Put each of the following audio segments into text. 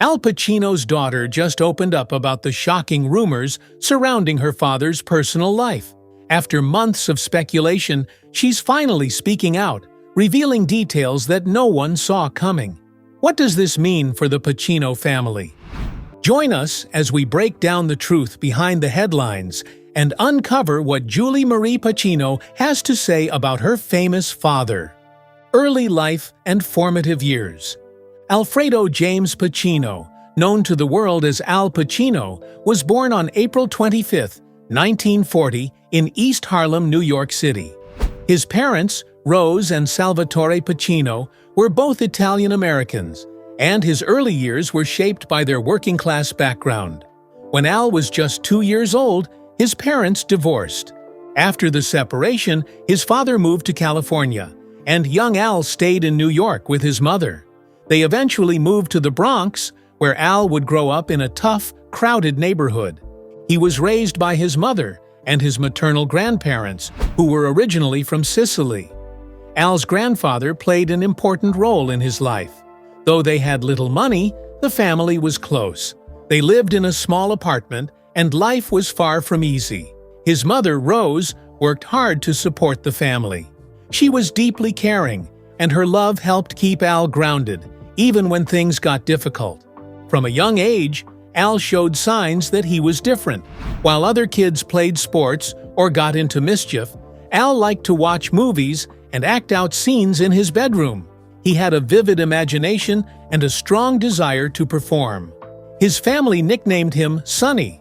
Al Pacino's daughter just opened up about the shocking rumors surrounding her father's personal life. After months of speculation, she's finally speaking out, revealing details that no one saw coming. What does this mean for the Pacino family? Join us as we break down the truth behind the headlines and uncover what Julie Marie Pacino has to say about her famous father. Early life and formative years. Alfredo James Pacino, known to the world as Al Pacino, was born on April 25, 1940, in East Harlem, New York City. His parents, Rose and Salvatore Pacino, were both Italian-Americans, and his early years were shaped by their working-class background. When Al was just 2 years old, his parents divorced. After the separation, his father moved to California, and young Al stayed in New York with his mother. They eventually moved to the Bronx, where Al would grow up in a tough, crowded neighborhood. He was raised by his mother and his maternal grandparents, who were originally from Sicily. Al's grandfather played an important role in his life. Though they had little money, the family was close. They lived in a small apartment, and life was far from easy. His mother, Rose, worked hard to support the family. She was deeply caring, and her love helped keep Al grounded, even when things got difficult. From a young age, Al showed signs that he was different. While other kids played sports or got into mischief, Al liked to watch movies and act out scenes in his bedroom. He had a vivid imagination and a strong desire to perform. His family nicknamed him Sonny,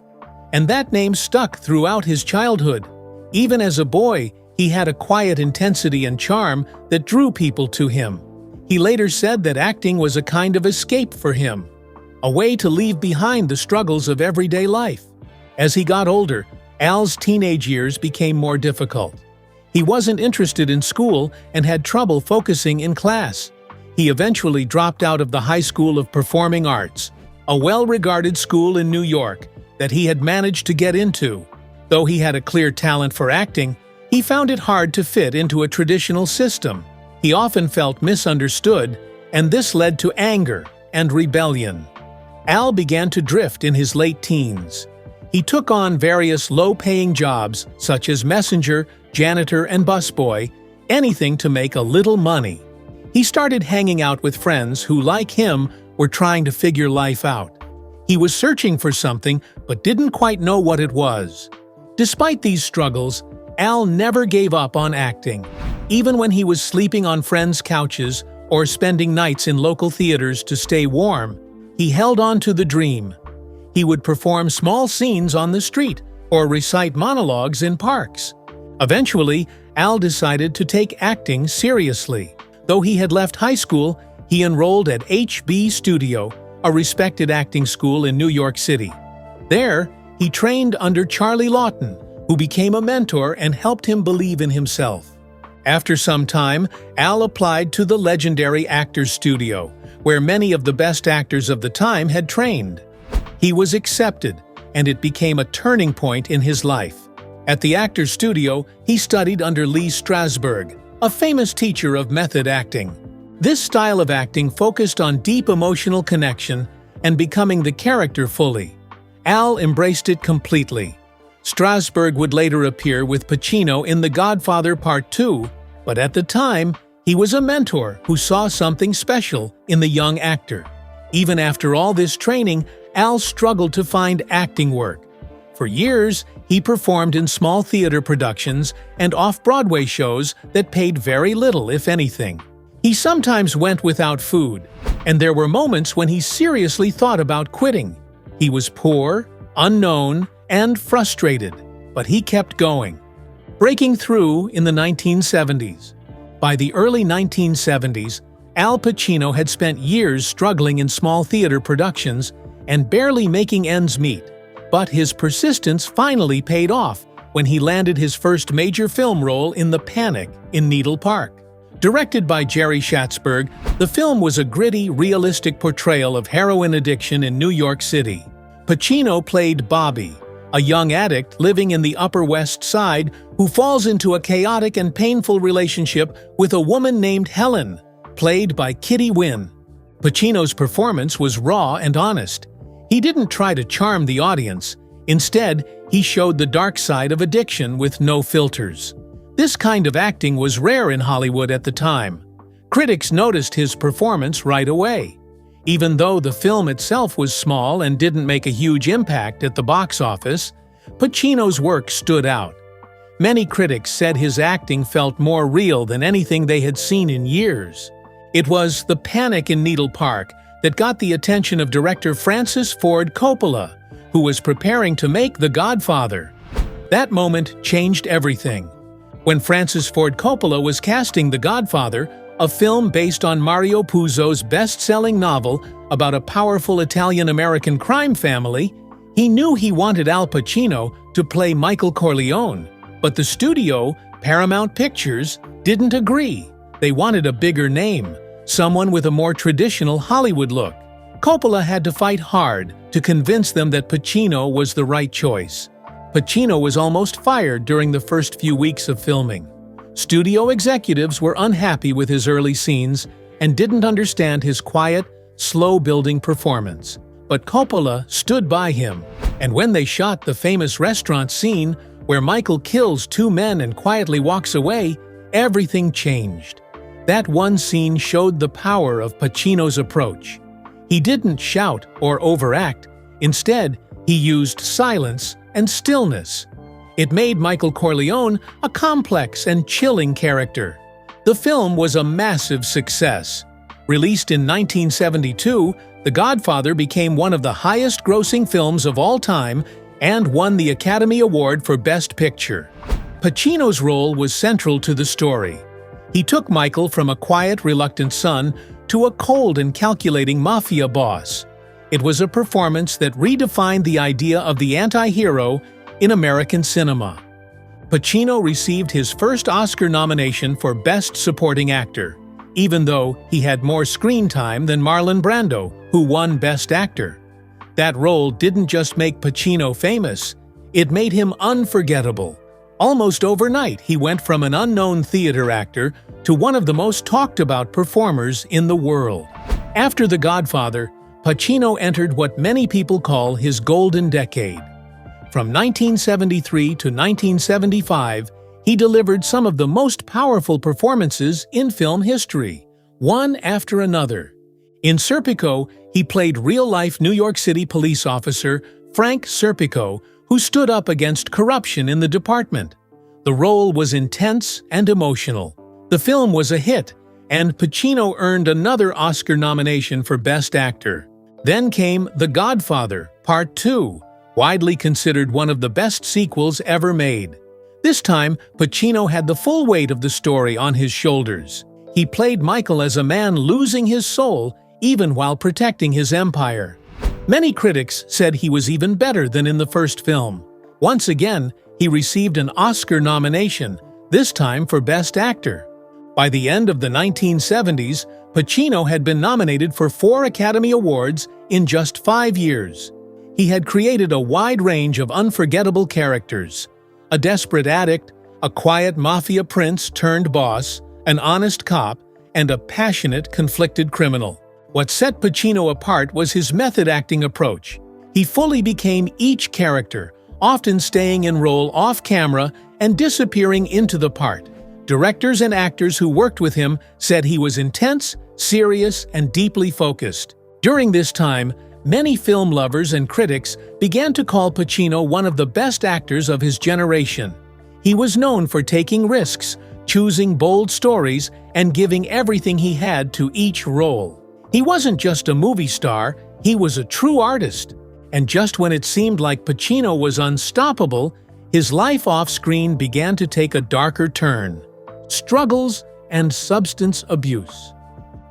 and that name stuck throughout his childhood. Even as a boy, he had a quiet intensity and charm that drew people to him. He later said that acting was a kind of escape for him, a way to leave behind the struggles of everyday life. As he got older, Al's teenage years became more difficult. He wasn't interested in school and had trouble focusing in class. He eventually dropped out of the High School of Performing Arts, a well-regarded school in New York that he had managed to get into. Though he had a clear talent for acting, he found it hard to fit into a traditional system. He often felt misunderstood, and this led to anger and rebellion. Al began to drift in his late teens. He took on various low-paying jobs such as messenger, janitor, and busboy, anything to make a little money. He started hanging out with friends who, like him, were trying to figure life out. He was searching for something but didn't quite know what it was. Despite these struggles, Al never gave up on acting. Even when he was sleeping on friends' couches or spending nights in local theaters to stay warm, he held on to the dream. He would perform small scenes on the street or recite monologues in parks. Eventually, Al decided to take acting seriously. Though he had left high school, he enrolled at HB Studio, a respected acting school in New York City. There, he trained under Charlie Lawton, who became a mentor and helped him believe in himself. After some time, Al applied to the legendary Actors Studio, where many of the best actors of the time had trained. He was accepted, and it became a turning point in his life. At the Actors Studio, he studied under Lee Strasberg, a famous teacher of method acting. This style of acting focused on deep emotional connection and becoming the character fully. Al embraced it completely. Strasberg would later appear with Pacino in The Godfather Part 2, but at the time, he was a mentor who saw something special in the young actor. Even after all this training, Al struggled to find acting work. For years, he performed in small theater productions and off-Broadway shows that paid very little, if anything. He sometimes went without food, and there were moments when he seriously thought about quitting. He was poor, unknown, and frustrated, but he kept going. Breaking through in the 1970s. By the early 1970s, Al Pacino had spent years struggling in small theater productions and barely making ends meet. But his persistence finally paid off when he landed his first major film role in The Panic in Needle Park. Directed by Jerry Schatzberg, the film was a gritty, realistic portrayal of heroin addiction in New York City. Pacino played Bobby, a young addict living in the Upper West Side who falls into a chaotic and painful relationship with a woman named Helen, played by Kitty Wynn. Pacino's performance was raw and honest. He didn't try to charm the audience. Instead, he showed the dark side of addiction with no filters. This kind of acting was rare in Hollywood at the time. Critics noticed his performance right away. Even though the film itself was small and didn't make a huge impact at the box office, Pacino's work stood out. Many critics said his acting felt more real than anything they had seen in years. It was the panic in Needle Park that got the attention of director Francis Ford Coppola, who was preparing to make The Godfather. That moment changed everything. When Francis Ford Coppola was casting The Godfather, a film based on Mario Puzo's best-selling novel about a powerful Italian-American crime family, he knew he wanted Al Pacino to play Michael Corleone. But the studio, Paramount Pictures, didn't agree. They wanted a bigger name, someone with a more traditional Hollywood look. Coppola had to fight hard to convince them that Pacino was the right choice. Pacino was almost fired during the first few weeks of filming. Studio executives were unhappy with his early scenes and didn't understand his quiet, slow-building performance. But Coppola stood by him, and when they shot the famous restaurant scene where Michael kills two men and quietly walks away, everything changed. That one scene showed the power of Pacino's approach. He didn't shout or overact. Instead, he used silence and stillness. It made Michael Corleone a complex and chilling character. The film was a massive success. Released in 1972, The Godfather became one of the highest-grossing films of all time and won the Academy Award for Best Picture. Pacino's role was central to the story. He took Michael from a quiet, reluctant son to a cold and calculating mafia boss. It was a performance that redefined the idea of the anti-hero in American cinema. Pacino received his first Oscar nomination for Best Supporting Actor, even though he had more screen time than Marlon Brando, who won Best Actor. That role didn't just make Pacino famous, it made him unforgettable. Almost overnight, he went from an unknown theater actor to one of the most talked-about performers in the world. After The Godfather, Pacino entered what many people call his golden decade. From 1973 to 1975, he delivered some of the most powerful performances in film history, one after another. In Serpico, he played real-life New York City police officer Frank Serpico, who stood up against corruption in the department. The role was intense and emotional. The film was a hit, and Pacino earned another Oscar nomination for Best Actor. Then came The Godfather, Part 2, widely considered one of the best sequels ever made. This time, Pacino had the full weight of the story on his shoulders. He played Michael as a man losing his soul even while protecting his empire. Many critics said he was even better than in the first film. Once again, he received an Oscar nomination, this time for Best Actor. By the end of the 1970s, Pacino had been nominated for 4 Academy Awards in just 5 years. He had created a wide range of unforgettable characters: a desperate addict, a quiet mafia prince turned boss, an honest cop, and a passionate, conflicted criminal. What set Pacino apart was his method-acting approach. He fully became each character, often staying in role off-camera and disappearing into the part. Directors and actors who worked with him said he was intense, serious, and deeply focused. During this time, many film lovers and critics began to call Pacino one of the best actors of his generation. He was known for taking risks, choosing bold stories, and giving everything he had to each role. He wasn't just a movie star, he was a true artist. And just when it seemed like Pacino was unstoppable, his life off-screen began to take a darker turn: struggles and substance abuse.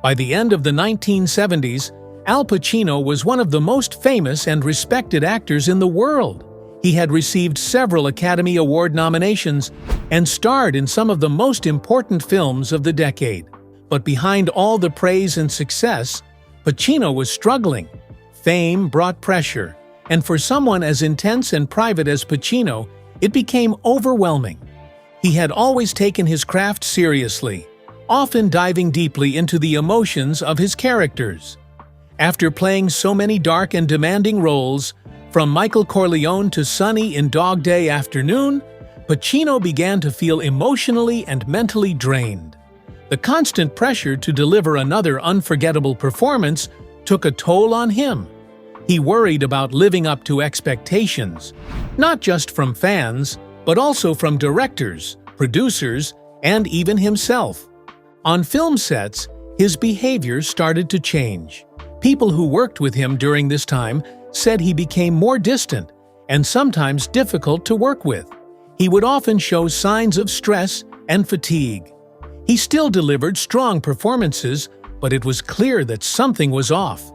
By the end of the 1970s, Al Pacino was one of the most famous and respected actors in the world. He had received several Academy Award nominations and starred in some of the most important films of the decade. But behind all the praise and success, Pacino was struggling. Fame brought pressure, and for someone as intense and private as Pacino, it became overwhelming. He had always taken his craft seriously, often diving deeply into the emotions of his characters. After playing so many dark and demanding roles, from Michael Corleone to Sonny in Dog Day Afternoon, Pacino began to feel emotionally and mentally drained. The constant pressure to deliver another unforgettable performance took a toll on him. He worried about living up to expectations, not just from fans, but also from directors, producers, and even himself. On film sets, his behavior started to change. People who worked with him during this time said he became more distant and sometimes difficult to work with. He would often show signs of stress and fatigue. He still delivered strong performances, but it was clear that something was off.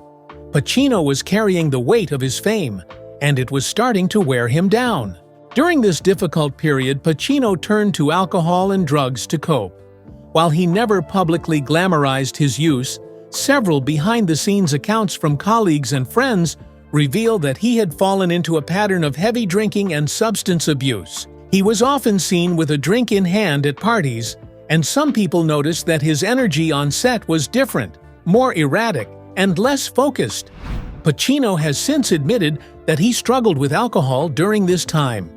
Pacino was carrying the weight of his fame, and it was starting to wear him down. During this difficult period, Pacino turned to alcohol and drugs to cope. While he never publicly glamorized his use, several behind-the-scenes accounts from colleagues and friends reveal that he had fallen into a pattern of heavy drinking and substance abuse. He was often seen with a drink in hand at parties, and some people noticed that his energy on set was different, more erratic, and less focused. Pacino has since admitted that he struggled with alcohol during this time.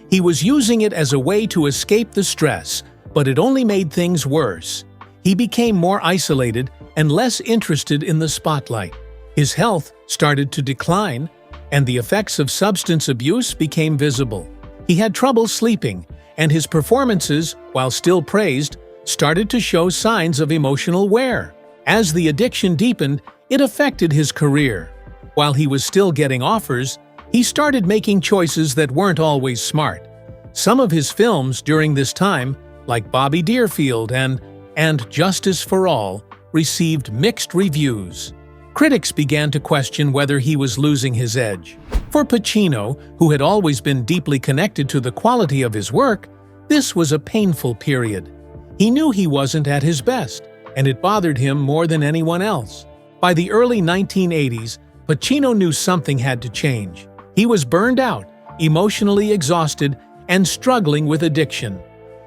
He was using it as a way to escape the stress, but it only made things worse. He became more isolated and less interested in the spotlight. His health started to decline, and the effects of substance abuse became visible. He had trouble sleeping, and his performances, while still praised, started to show signs of emotional wear. As the addiction deepened, it affected his career. While he was still getting offers, he started making choices that weren't always smart. Some of his films during this time, like Bobby Deerfield and Justice for All, received mixed reviews. Critics began to question whether he was losing his edge. For Pacino, who had always been deeply connected to the quality of his work, this was a painful period. He knew he wasn't at his best, and it bothered him more than anyone else. By the early 1980s, Pacino knew something had to change. He was burned out, emotionally exhausted, and struggling with addiction.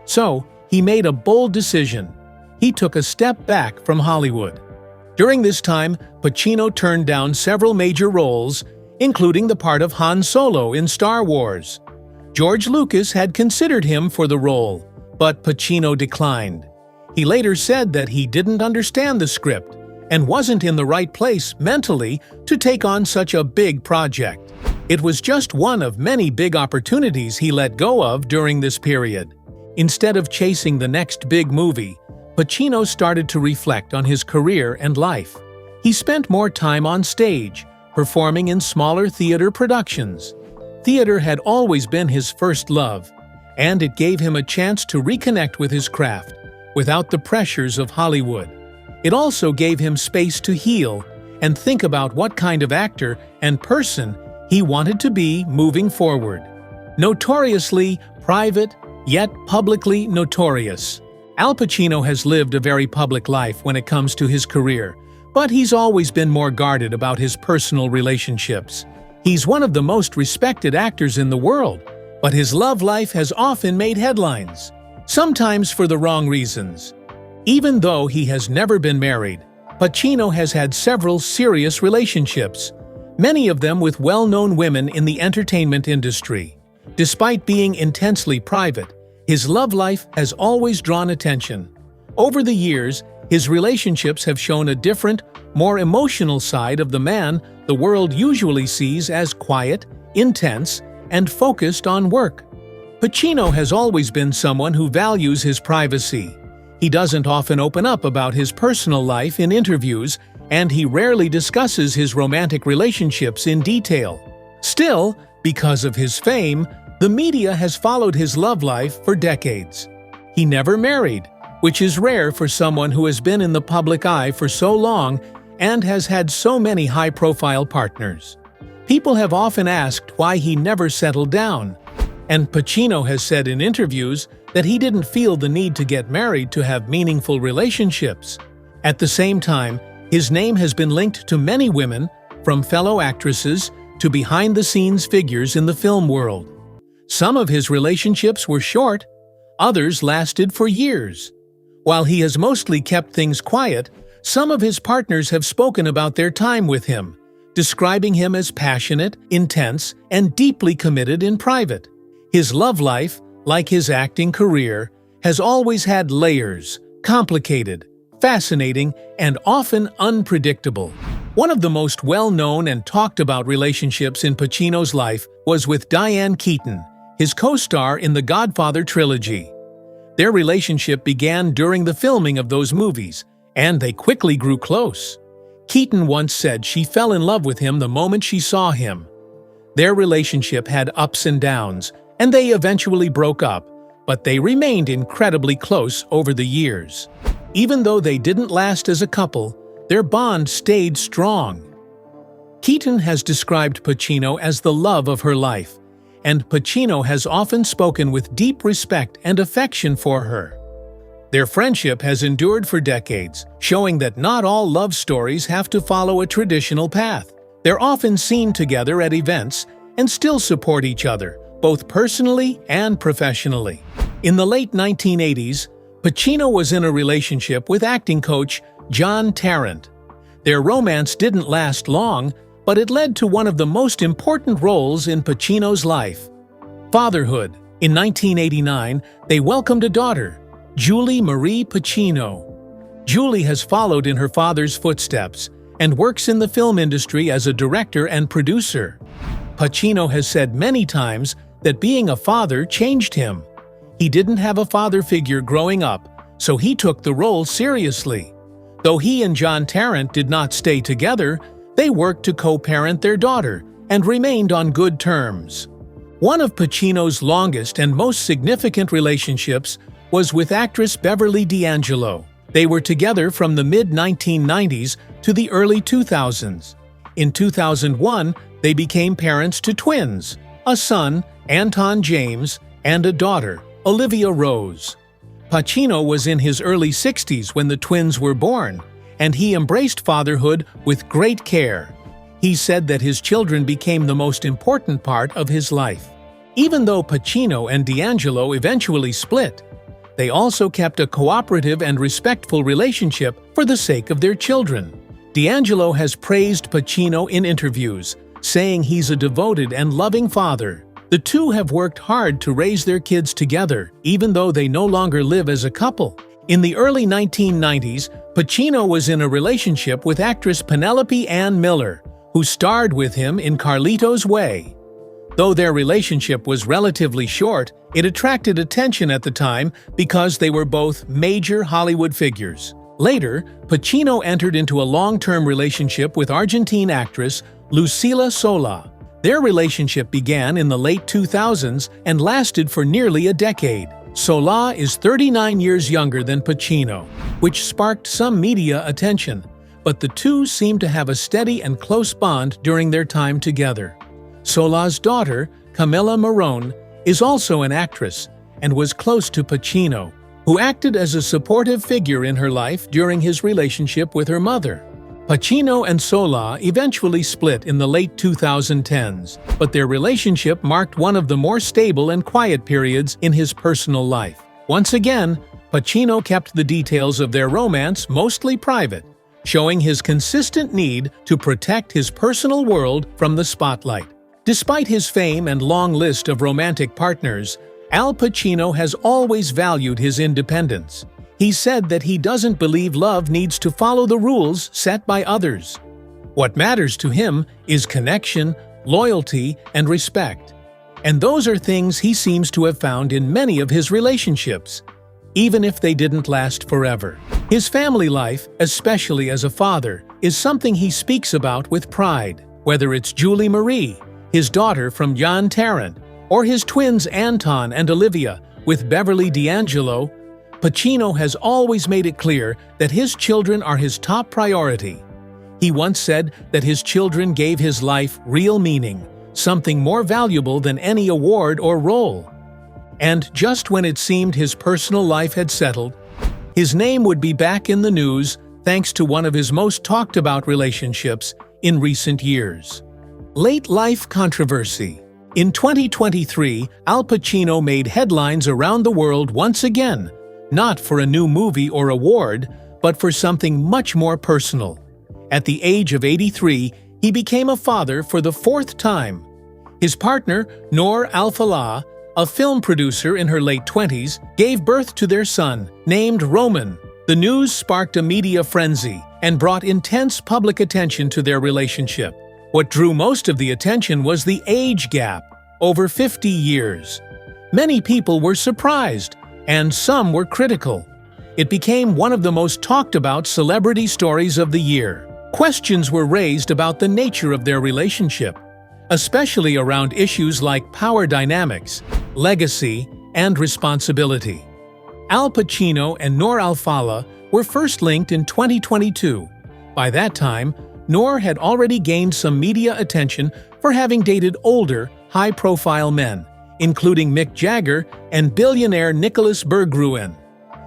So, he made a bold decision. He took a step back from Hollywood. During this time, Pacino turned down several major roles, including the part of Han Solo in Star Wars. George Lucas had considered him for the role, but Pacino declined. He later said that he didn't understand the script and wasn't in the right place mentally to take on such a big project. It was just one of many big opportunities he let go of during this period. Instead of chasing the next big movie, Pacino started to reflect on his career and life. He spent more time on stage, performing in smaller theater productions. Theater had always been his first love, and it gave him a chance to reconnect with his craft, without the pressures of Hollywood. It also gave him space to heal and think about what kind of actor and person he wanted to be moving forward. Notoriously private, yet publicly notorious. Al Pacino has lived a very public life when it comes to his career, but he's always been more guarded about his personal relationships. He's one of the most respected actors in the world, but his love life has often made headlines, sometimes for the wrong reasons. Even though he has never been married, Pacino has had several serious relationships, many of them with well-known women in the entertainment industry. Despite being intensely private, his love life has always drawn attention. Over the years, his relationships have shown a different, more emotional side of the man the world usually sees as quiet, intense, and focused on work. Pacino has always been someone who values his privacy. He doesn't often open up about his personal life in interviews, and he rarely discusses his romantic relationships in detail. Still, because of his fame, the media has followed his love life for decades. He never married, which is rare for someone who has been in the public eye for so long and has had so many high-profile partners. People have often asked why he never settled down, and Pacino has said in interviews that he didn't feel the need to get married to have meaningful relationships. At the same time, his name has been linked to many women, from fellow actresses to behind-the-scenes figures in the film world. Some of his relationships were short, others lasted for years. While he has mostly kept things quiet, Some of his partners have spoken about their time with him, describing him as passionate, intense, and deeply committed in private. His love life, like his acting career, has always had layers, complicated, fascinating, and often unpredictable. One of the most well-known and talked-about relationships in Pacino's life was with Diane Keaton, his co-star in the Godfather trilogy. Their relationship began during the filming of those movies, and they quickly grew close. Keaton once said she fell in love with him the moment she saw him. Their relationship had ups and downs, and they eventually broke up, but they remained incredibly close over the years. Even though they didn't last as a couple, their bond stayed strong. Keaton has described Pacino as the love of her life, and Pacino has often spoken with deep respect and affection for her. Their friendship has endured for decades, showing that not all love stories have to follow a traditional path. They're often seen together at events and still support each other, both personally and professionally. In the late 1980s, Pacino was in a relationship with acting coach John Tarrant. Their romance didn't last long, but it led to one of the most important roles in Pacino's life: Fatherhood. In 1989, they welcomed a daughter, Julie Marie Pacino. Julie has followed in her father's footsteps and works in the film industry as a director and producer. Pacino has said many times that being a father changed him. He didn't have a father figure growing up, so he took the role seriously. Though he and John Tarrant did not stay together, they worked to co-parent their daughter and remained on good terms. One of Pacino's longest and most significant relationships was with actress Beverly D'Angelo. They were together from the mid-1990s to the early 2000s. In 2001, they became parents to twins, a son, Anton James, and a daughter, Olivia Rose. Pacino was in his early 60s when the twins were born, and he embraced fatherhood with great care. He said that his children became the most important part of his life. Even though Pacino and D'Angelo eventually split, they also kept a cooperative and respectful relationship for the sake of their children. D'Angelo has praised Pacino in interviews, saying he's a devoted and loving father. The two have worked hard to raise their kids together, even though they no longer live as a couple. In the early 1990s, Pacino was in a relationship with actress Penelope Ann Miller, who starred with him in Carlito's Way. Though their relationship was relatively short, it attracted attention at the time because they were both major Hollywood figures. Later, Pacino entered into a long-term relationship with Argentine actress Lucila Sola. Their relationship began in the late 2000s and lasted for nearly a decade. Sola is 39 years younger than Pacino, which sparked some media attention, but the two seemed to have a steady and close bond during their time together. Sola's daughter, Camilla Morrone, is also an actress and was close to Pacino, who acted as a supportive figure in her life during his relationship with her mother. Pacino and Sola eventually split in the late 2010s, but their relationship marked one of the more stable and quiet periods in his personal life. Once again, Pacino kept the details of their romance mostly private, showing his consistent need to protect his personal world from the spotlight. Despite his fame and long list of romantic partners, Al Pacino has always valued his independence. He said that he doesn't believe love needs to follow the rules set by others. What matters to him is connection, loyalty, and respect. And those are things he seems to have found in many of his relationships, even if they didn't last forever. His family life, especially as a father, is something he speaks about with pride. Whether it's Julie Marie, his daughter from John Tarrant, or his twins Anton and Olivia with Beverly D'Angelo, Pacino has always made it clear that his children are his top priority. He once said that his children gave his life real meaning, something more valuable than any award or role. And just when it seemed his personal life had settled, his name would be back in the news thanks to one of his most talked about relationships in recent years. Late life controversy. In 2023, Al Pacino made headlines around the world once again, not for a new movie or award, but for something much more personal. At the age of 83, he became a father for the fourth time. His partner, Noor Al-Falah, a film producer in her late 20s, gave birth to their son, named Roman. The news sparked a media frenzy and brought intense public attention to their relationship. What drew most of the attention was the age gap, over 50 years. Many people were surprised, and some were critical. It became one of the most talked about celebrity stories of the year. Questions were raised about the nature of their relationship, especially around issues like power dynamics, legacy, and responsibility. Al Pacino and Noor Al-Falah were first linked in 2022. By that time, Noor had already gained some media attention for having dated older, high-profile men, including Mick Jagger and billionaire Nicholas Berggruen.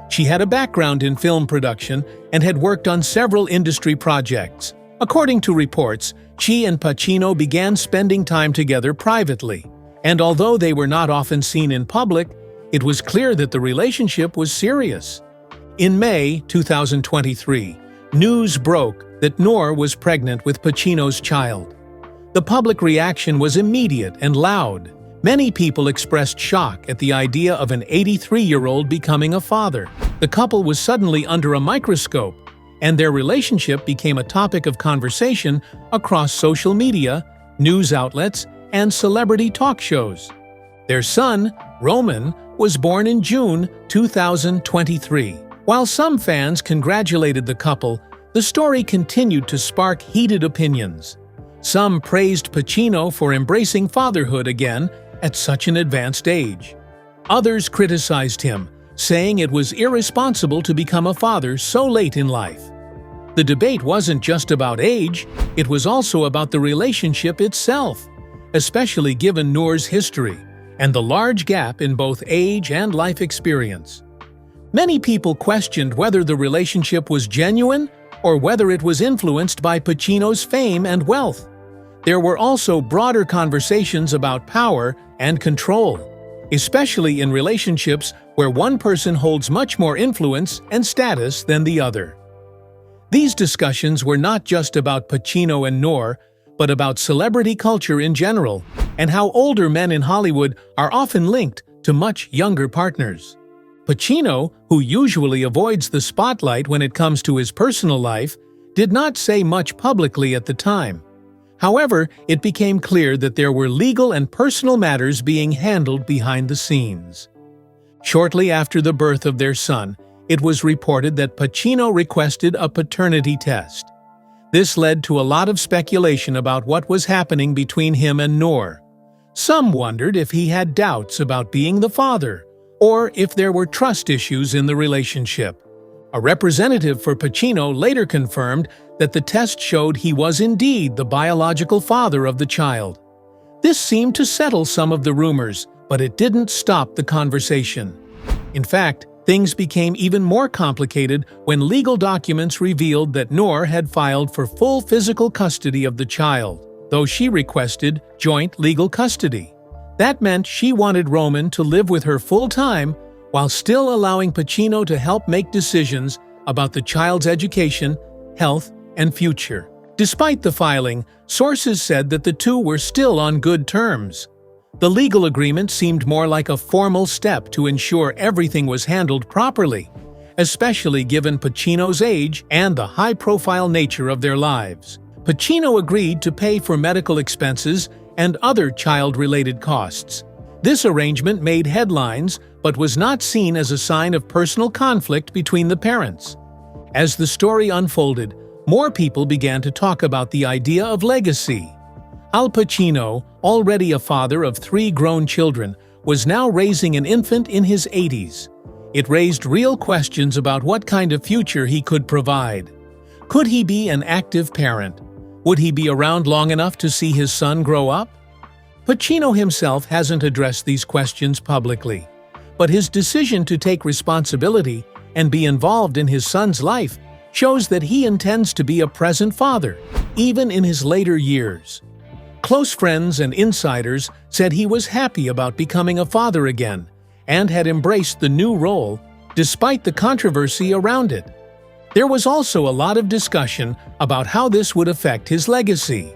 She had a background in film production and had worked on several industry projects. According to reports, she and Pacino began spending time together privately, and although they were not often seen in public, it was clear that the relationship was serious. In May 2023, news broke that Noor was pregnant with Pacino's child. The public reaction was immediate and loud. Many people expressed shock at the idea of an 83-year-old becoming a father. The couple was suddenly under a microscope, and their relationship became a topic of conversation across social media, news outlets, and celebrity talk shows. Their son, Roman, was born in June 2023. While some fans congratulated the couple, the story continued to spark heated opinions. Some praised Pacino for embracing fatherhood again at such an advanced age. Others criticized him, saying it was irresponsible to become a father so late in life. The debate wasn't just about age, it was also about the relationship itself, especially given Noor's history and the large gap in both age and life experience. Many people questioned whether the relationship was genuine or whether it was influenced by Pacino's fame and wealth. There were also broader conversations about power and control, especially in relationships where one person holds much more influence and status than the other. These discussions were not just about Pacino and Noor, but about celebrity culture in general and how older men in Hollywood are often linked to much younger partners. Pacino, who usually avoids the spotlight when it comes to his personal life, did not say much publicly at the time. However, it became clear that there were legal and personal matters being handled behind the scenes. Shortly after the birth of their son, it was reported that Pacino requested a paternity test. This led to a lot of speculation about what was happening between him and Noor. Some wondered if he had doubts about being the father, or if there were trust issues in the relationship. A representative for Pacino later confirmed that the test showed he was indeed the biological father of the child. This seemed to settle some of the rumors, but it didn't stop the conversation. In fact, things became even more complicated when legal documents revealed that Noor had filed for full physical custody of the child, though she requested joint legal custody. That meant she wanted Roman to live with her full-time while still allowing Pacino to help make decisions about the child's education, health, and future. Despite the filing, sources said that the two were still on good terms. The legal agreement seemed more like a formal step to ensure everything was handled properly, especially given Pacino's age and the high-profile nature of their lives. Pacino agreed to pay for medical expenses and other child-related costs. This arrangement made headlines but was not seen as a sign of personal conflict between the parents. As the story unfolded, more people began to talk about the idea of legacy. Al Pacino, already a father of 3 grown children, was now raising an infant in his 80s. It raised real questions about what kind of future he could provide. Could he be an active parent? Would he be around long enough to see his son grow up? Pacino himself hasn't addressed these questions publicly, but his decision to take responsibility and be involved in his son's life shows that he intends to be a present father, even in his later years. Close friends and insiders said he was happy about becoming a father again and had embraced the new role despite the controversy around it. There was also a lot of discussion about how this would affect his legacy.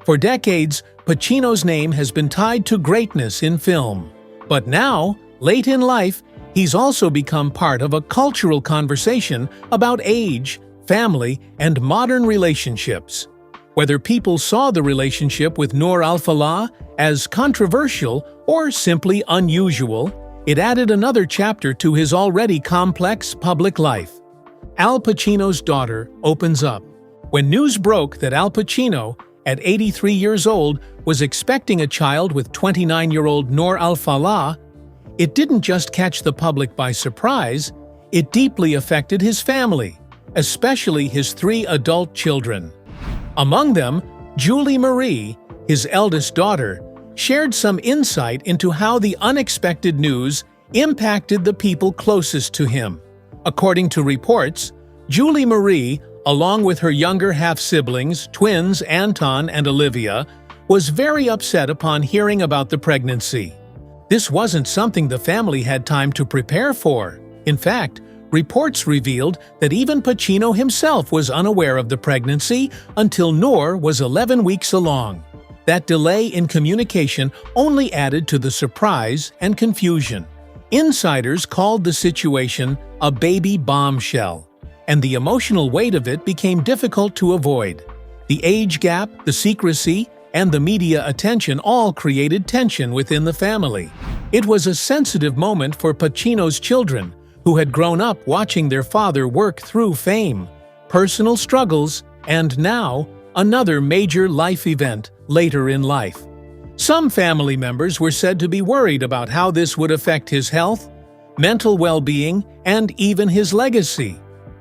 For decades, Pacino's name has been tied to greatness in film. But now, late in life, he's also become part of a cultural conversation about age, family, and modern relationships. Whether people saw the relationship with Noor Al-Fallah as controversial or simply unusual, it added another chapter to his already complex public life. Al Pacino's daughter opens up. When news broke that Al Pacino, at 83 years old, was expecting a child with 29-year-old Noor Al-Fallah, it didn't just catch the public by surprise, it deeply affected his family, especially his 3 adult children. Among them, Julie Marie, his eldest daughter, shared some insight into how the unexpected news impacted the people closest to him. According to reports, Julie Marie, along with her younger half-siblings, twins Anton and Olivia, was very upset upon hearing about the pregnancy. This wasn't something the family had time to prepare for. In fact, reports revealed that even Pacino himself was unaware of the pregnancy until Noor was 11 weeks along. That delay in communication only added to the surprise and confusion. Insiders called the situation a baby bombshell, and the emotional weight of it became difficult to avoid. The age gap, the secrecy, and the media attention all created tension within the family. It was a sensitive moment for Pacino's children, who had grown up watching their father work through fame, personal struggles, and now another major life event later in life. Some family members were said to be worried about how this would affect his health, mental well-being, and even his legacy.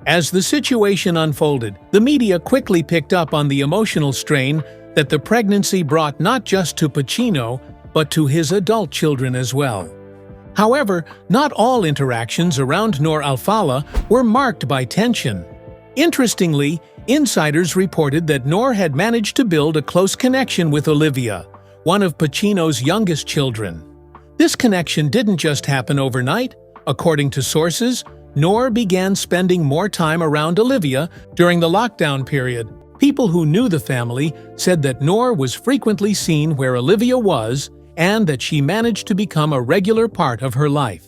As the situation unfolded, the media quickly picked up on the emotional strain that the pregnancy brought not just to Pacino, but to his adult children as well. However, not all interactions around Noor Al-Fallah were marked by tension. Interestingly, insiders reported that Noor had managed to build a close connection with Olivia, one of Pacino's youngest children. This connection didn't just happen overnight. According to sources, Noor began spending more time around Olivia during the lockdown period. People who knew the family said that Noor was frequently seen where Olivia was and that she managed to become a regular part of her life.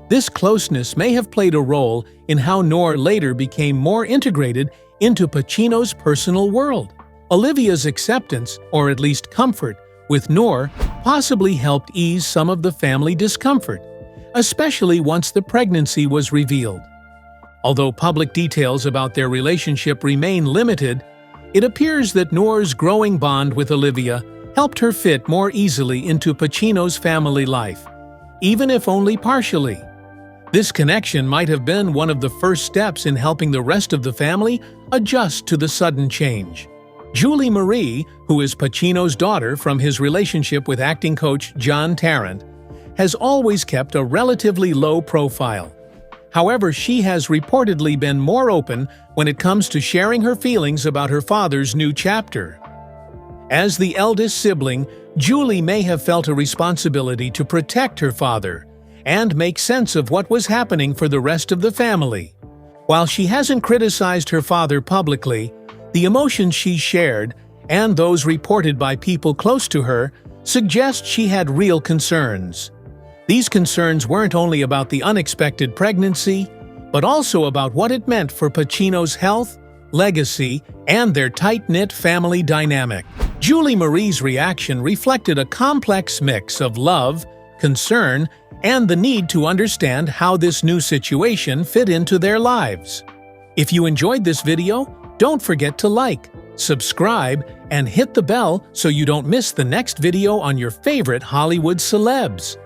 This closeness may have played a role in how Noor later became more integrated into Pacino's personal world. Olivia's acceptance, or at least comfort, with Noor possibly helped ease some of the family discomfort, especially once the pregnancy was revealed. Although public details about their relationship remain limited, it appears that Noor's growing bond with Olivia helped her fit more easily into Pacino's family life, even if only partially. This connection might have been one of the first steps in helping the rest of the family adjust to the sudden change. Julie Marie, who is Pacino's daughter from his relationship with acting coach John Tarrant, has always kept a relatively low profile. However, she has reportedly been more open when it comes to sharing her feelings about her father's new chapter. As the eldest sibling, Julie may have felt a responsibility to protect her father and make sense of what was happening for the rest of the family. While she hasn't criticized her father publicly, the emotions she shared, and those reported by people close to her, suggest she had real concerns. These concerns weren't only about the unexpected pregnancy, but also about what it meant for Pacino's health, legacy, and their tight-knit family dynamic. Julie Marie's reaction reflected a complex mix of love, concern, and the need to understand how this new situation fit into their lives. If you enjoyed this video, don't forget to like, subscribe, and hit the bell so you don't miss the next video on your favorite Hollywood celebs.